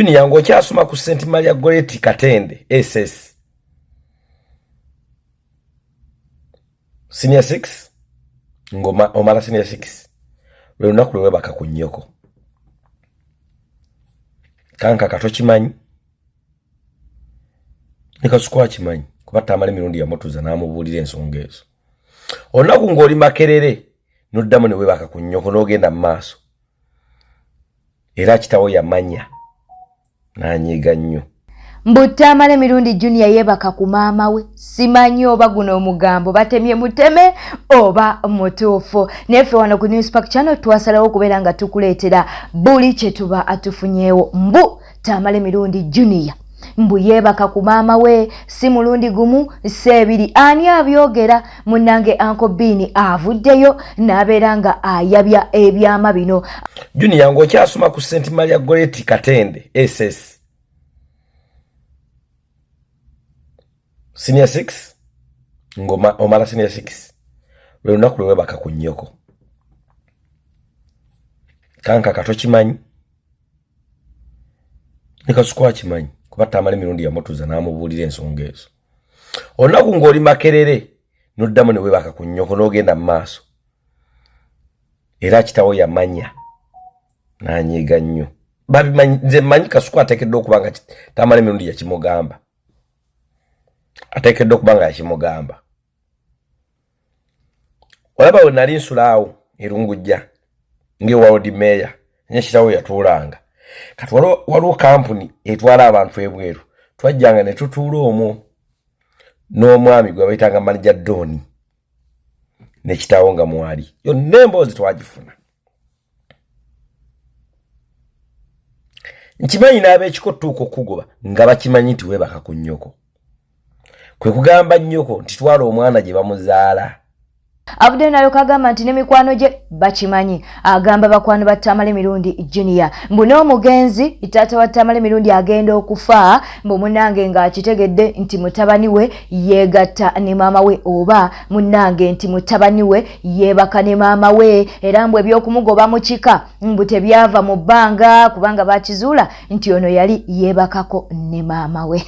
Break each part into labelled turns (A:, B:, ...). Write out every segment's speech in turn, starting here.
A: Junior ng'okyasoma ku St. Maria Goreti Katende SS Senior 6 ngoma omala Senior 6 lwe lunaku lwe webaka ku nnyoko kanka katokimanyi nikasukwa kimanyi kuba Tamale Mirundi yamutuza n'amubuulira ensonga ezo olunaku ng'oli Makerere n'oddamu ne webaka ku nnyoko n'ogenda mu maaso era kitawo yamanya n'anyiiga nnyo
B: mbu Tamale Mirundi Junior yebaka ku maama we simanyi oba guno omugambo batemye muteme oba mutuufu nefe wano ku News Park Channel twasalawo okubeera nga tukuleetera buli kye tuba atufunyeewo mbu Tamale Mirundi Junior mbu yebaka ku maama we si mulundi gumu sebiri ani abyogera munange Uncle Bini avuddeyo n'abeera nga ayabya ebyama bino
A: Junior ng'okyasoma ku St. Maria Goreti Katende SS Senior 6 ngoma omala Senior 6 lwe lunaku lwe webaka ku nnyoko kanka katokimanyi nikasukwa kimanyi kuba Tamale Mirundi yamutuza n'amubuulira ensonga ezo olunaku ng'oli Makerere n'oddamu ne webaka ku nnyoko n'ogenda mu maaso era kitawo yamanya n'anyiiga nnyo nze mmanyi kasukwa ateekeddwa okuba nga Tamale Mirundi yakimugamba ateekeddwa okuba nga yakimugamba olaba we nali nsulaawo erungujja ng'ewarodi meeya nyekitawo yatuulanga kati waliwo kampuni etwala abantu ebweru twajjanga ne tutuula omwo n'omwami gwe bayitanga manija Doni nekitawo nga mwali yonna emboozi twagifuna nkimanyi n'ab'ekikottuuka okugoba nga bakimanyi nti webaka ku nnyoko kwe kugamba nnyoko nti twala omwana gye bamuzaala
B: Avudde nayo kagamba nti n'emikwano gye bakimanyi agamba bakwano ba Tamale Mirundi Junior mbu n'omugenzi taata wa Tamale Mirundi agenda okufa mbu munange ng'akitegedde nti mutabani we yeegatta ne maama we oba munange nti mutabani we yeebaka ne maama we era mbu eby'okumugoba mu kika mbu tebyava mu bbanga kubanga bakizuula nti ono yali yeebakako ne maama we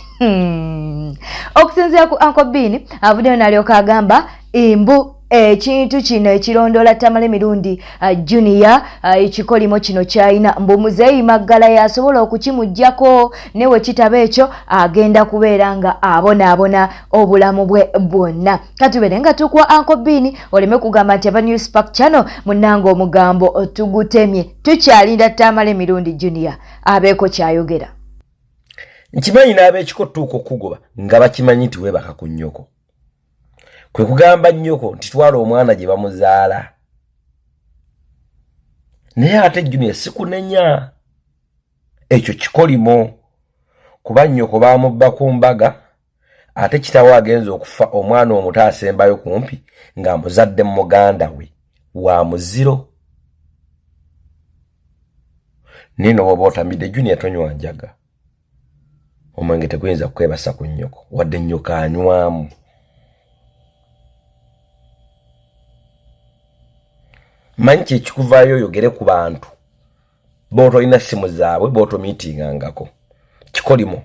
B: okusinziira ku Uncle Bini avuddeyo n'alyoka agamba mbu ekintu kino ekirondoola Tamale Mirundi Junior ekikolimo kino kyayina mbu muzeeyi Maggala yasobola okukimuggyako newe kitaba ekyo agenda kubeera nga abonaabona obulamu bwe bwonna katubere nga tukwa Uncle Bini oleme kugamba nti aba News Park Channel munange omugambo tugutemye tukyalinda Tamale Mirundi Junior abeeko kyayogera
A: nkimanyi n'ab'ekikottuuka okugoba nga bakimanyi nti webaka ku nnyoko kwe kugamba nnyoko nti twala omwana gye bamuzaala naye ate Junior sikunenya ekyo kikolimo kuba nnyoko baamubba ku mbaga ate kitawo agenza okufa omwana omuto asembayo kumpi ng'amuzadde mu muganda we wa muziro nino woba otambidde Junior tonywa njaga omwenge teguyinza kukwebasa ku nnyoko wadde nnyoko anywamu manyi kyekikuvaayo oyogere ku bantu booto olina simu zaabwe booto miitingangako kikolimo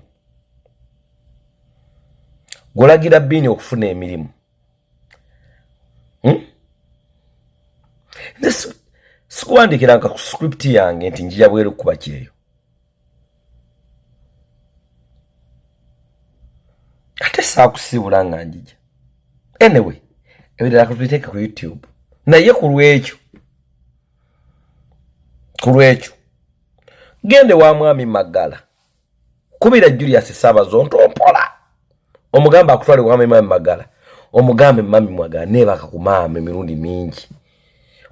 A: gulagira Bini okufuna emirimu sikuwandiikiranga ku script yange nti njija bweru kuba kyeyo ate saakusiibula nga njija anyway ebirala katubiteeke ku YouTube naye ku lwekyo gende wa mwami Maggala kubira Julius Ssaabazonto mpola omugamba akutwale wa mwami Maggala omugambe mami Mwagala nebaka ku maama emirundi mingi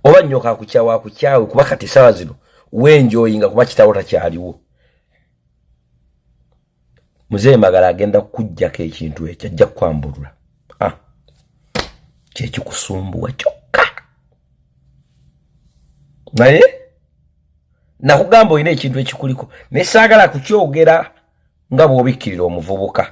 A: oba nnyoka akukyawe kuba kati ssaawa zino wenjoyinga kuba kitawo takyaliwo muzeeyi Maggala agenda kukuggyako ekintu ekyo ajja kukwambulula kyekikusumbuwa kyokka naye nakugamba olina ekintu ekikuliko naye saagala kukyogera nga bw'obikkirira omuvubuka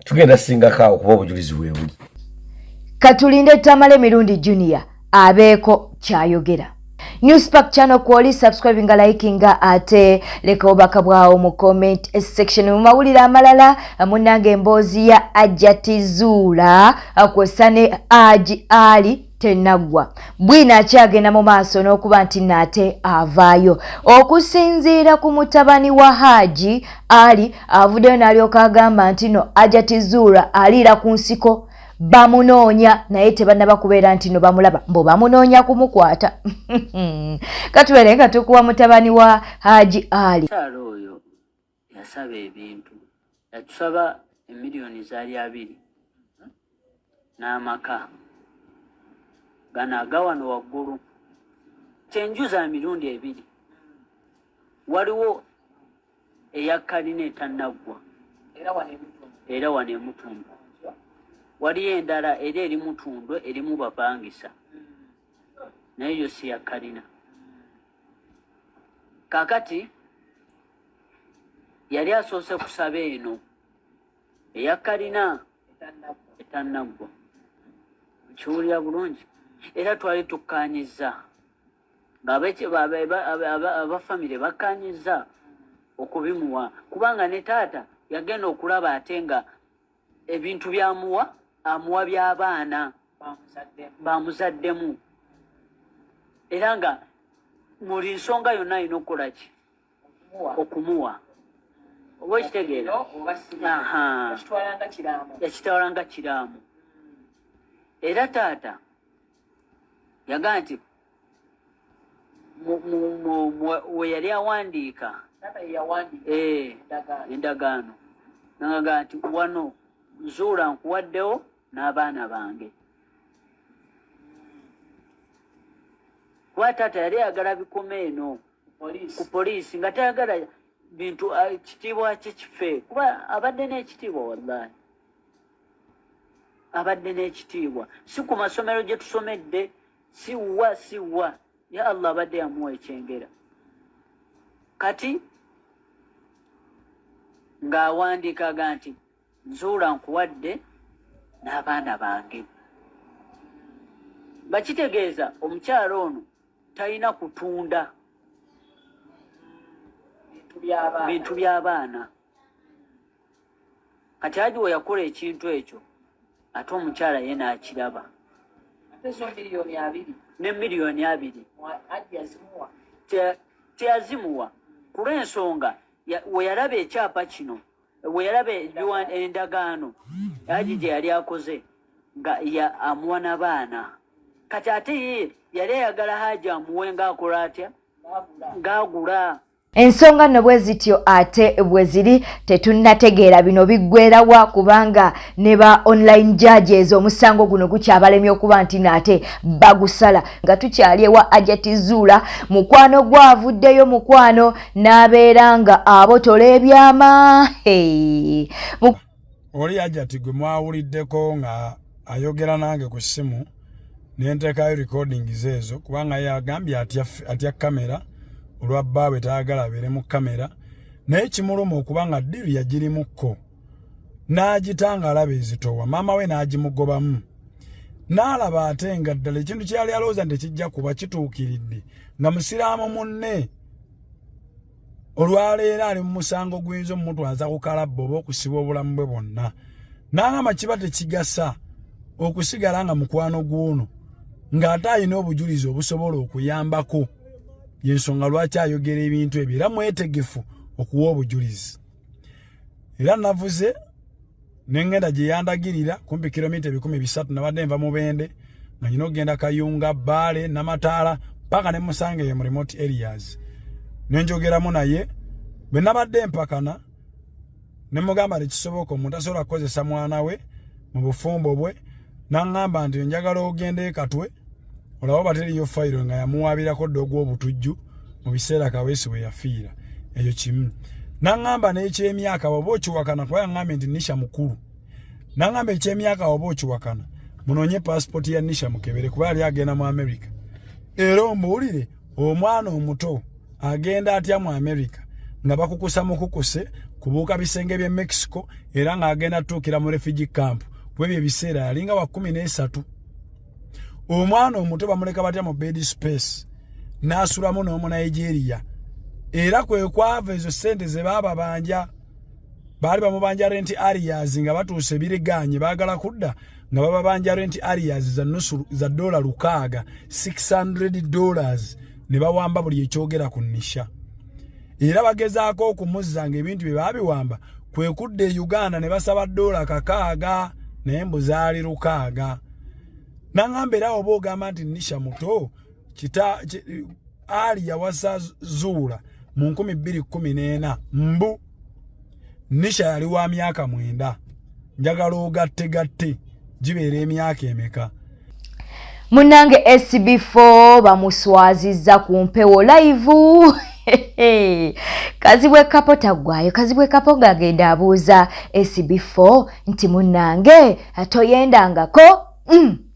A: tugenda singako kuba obujulizi bwebuli.
B: Katulinde Tamale Mirundi Junior abeeko kyayogera. Newspack channel kwoli subscribe nga like nga ate leka obaka bwawo mu comment section mu mawulira amalala munange emboozi ya HAJJAT Zuula akwesane Hajji Ali tenagwa bwina akyagenda mu maaso n'okuba nti nate avaayo okusinziira ku mutabani wa Hajji Ali avuddeyo n'alyoka agamba nti no HAJJAT Zuula aliira ku nsiko bamunoonya naye tebannaba kubeera nti no bamulaba mbo bamunoonya kumukwata. Katubeere nga tukuwa mutabani wa Hajji Ali.
C: Kyalo oyo yasaba ebintu yatusaba emiliyoni zaali 2 n'amaka gano agawano waggulu kyenju za mirundi 2 waliwo eyakkalina etannaggwa era wano emutundu waliyo endala era eri mutundwe erimu bapangisa naye yo si yakkalina. Kakati yali asoose kusaba eno eyakkalina etannaggwa kiwulira bulungi era twali tukkaanyiza ng'abafamire bakkaanyiza okubimuwa kubanga ne taata yagenda okulaba ate nga ebintu byamuwa amuwa by'abaana bamuzaddemu era nga muli nsonga yonna alina okukola ki okumuwa oba ekitegeera yakitwala nga kiraamu era taata yagaa nti we yali awandiika endagaano nagaa nti wano Zuula nkuwaddewo n'abaana bange. Kuba taata yali ayagala bikome eno ku poliisi nga tayagala bintu ekitiibwa kye kife kuba abadde n'ekitiibwa wallahi abadde n'ekitiibwa si ku masomero gye tusomedde siwa ya Allah abadde yamuwa ekyengera kati ng'awandiikaga nti Zuula nkuwadde n'abaana bange. Bakitegeeza omukyala ono talina kutunda bintu by'abaana. Kati Hajji we yakola ekintu ekyo ate omukyala ye n'akiraba. Ne miliyoni 2 teyazimuwa ku lw'ensonga we yalaba ekyapa kino we yalaba endagaano Hajji gye yali akoze nga amuwa n'abaana kati ate ye yali ayagala Hajji amuwe ng'akola atya ng'agula.
B: Ensonga nno bwe zityo ate bwe ziri tetunnategeera bino biggweerawa kubanga ne ba online judges omusango guno gukyabalemye okuba nti nate bagusala nga tukyali ewa HAJJAT Zuula mukwano gwavuddeyo mukwano n'abeera nga abotola ebyama.
D: Oli HAJJAT gwe mwawuliddeko nga ayogera nange ku ssimu nenteekayo recordings ezo kubanga yagambye atya kamera olwa bbaawe taagala abeere mu kamera naye kimuluma okuba nga ddiru yagirimukko n'agitanga alaba ezitowa maama we n'agimugobamu n'alaba ate nga ddala ekintu kyali alowooza nti kijja kuba kituukiridde nga musiraamu munne olwaleero ali mu musango guyinza omumutwaza ku kalabba oba okusiba obulamu bwe bwonna n'agamba kiba tekigasa okusigala nga mukwano gw'ono ng'ate alina obujulizi obusobola okuyambako yensonga lwaki ayogera ebintu ebyo era mwetegefu okuwa obujulizi. Era navuze nengenda gye yandagirira kumpi kilomita 300 nabadde nva mu Bende nga nyina okugenda Kayunga Bbaale Namataala mpaka ne musange ye mu remote areas nenjogeramu naye bwe nabadde mpakana ne mugamba tekisoboka omuntu asobola kukozesa mwana we mu bufumbo bwe n'aŋŋamba nti njagala ogende Katwe olaba bateriyo fayiro nga yamuwabirako ddogo obutujju mu biseera Kaweesi we yafiira ekyo kimu n'aŋŋamba n'ekyemyaka bw'oba okiwakana kuba yaŋŋambye nti Nisha mukulu n'aŋŋamba ekyemyaka bw'oba okiwakana munoonye pasipoti ya Nisha mukebere kuba yali agenda mu Amerika era ombuulire omwana omuto agenda atya mu Amerika nga bakukusa mukukuse kubuuka bisenge bye Mexico era ng'agenda tuukira mu refugee camp kwebyo ebiseera yalinga wa 13. Omwana omuto bamuleka batya mu bed space n'asulamu n'omu Nigeria era kwe kwava ezo sente ze baba banja bali bamubanja rent areas nga batuuse biriganye baagala kudda nga baba banja rent areas za nusu za $600 $600 ne bawamba buli ekyogera ku Nisha era bagezaako okumuzza ng'ebintu bye babiwamba kwe kudda e Uganda ne basaba $600 naye mbu zaali $600 nangamba era oba ogamba nti Nisha muto ali yawasa zuula mu 2014 mbu Nisha yali wa myaka 9 njagala ogatte gibeera emyaka emeka.
B: Munange SB4 bamuswaziza ku mpewo live. Kazibwe kapo tagwayo, kazibwe kapo gagenda abuuza SB4 nti munange atoyendangako.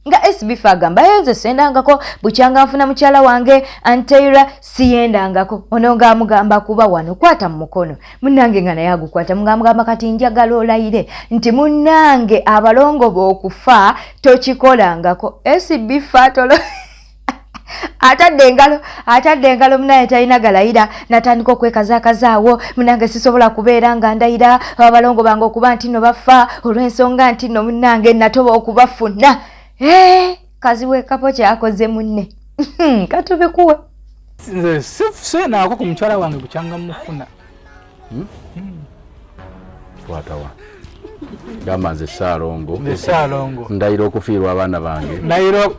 B: Nga SB4 agamba yenze sendangako bukyanga nfuna mukyala wange anteira siyendangako. Ono nga amugamba kuba wano kwata mu mukono. Munange nga naye agukwata mugamba kati njagala olayire nti munange abalongo b'okufa tokikolangako. SB4 tolo atadde engalo munaye talina galayira natandika okwekazakazaawo munange sisobola kubeera nga ndayira abalongo bange okuba nti no bafa olw'ensonga nti no munange natoba okubafuna. Kazibwe kapo kyakoze munne. Katubikuwe.
E: Nze naako ku mukyala wange bukyanga mufuna.
F: Twatawa. Gamba nze Saalongo.
E: Nze Saalongo.
F: Ndayira okufiirwa abaana bange.
E: Ndayira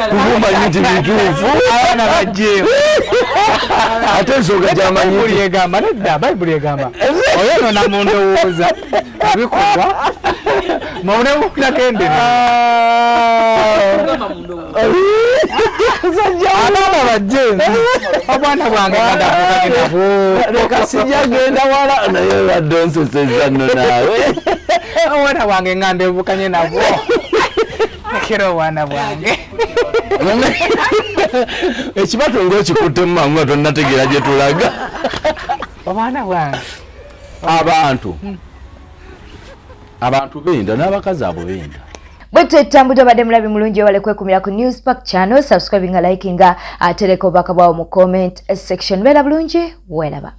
F: Kumumba nyinti bituufu.
E: Abaana bajjeewo.
F: Ate ensonga gy'amanyi.
E: Bayibuli egamba nedda, Bayibuli egamba. Oyo no namundowooza. Bikolwa. Mawune mukakendera. Abaana bajjeewo. Obwana bwange ngandavuganye nabo.
F: Leka sijagenda wala naye badde nsesezza nno naawe.
E: Obwana bwange ngandevukanye nabo. Kero obwana bwange.
F: Ekibato ng'ekikutte mu mangu tonnategeera gye tulaga.
E: Obwana bwange.
F: Abantu benda n'abakazi abo benda.
B: Bwete tambudde badde mulabi mulungi wale kwekumira ku News Park channel, subscribing nga liking nga atereko bakabwawo mu comment section. Bera bulungi, welaba.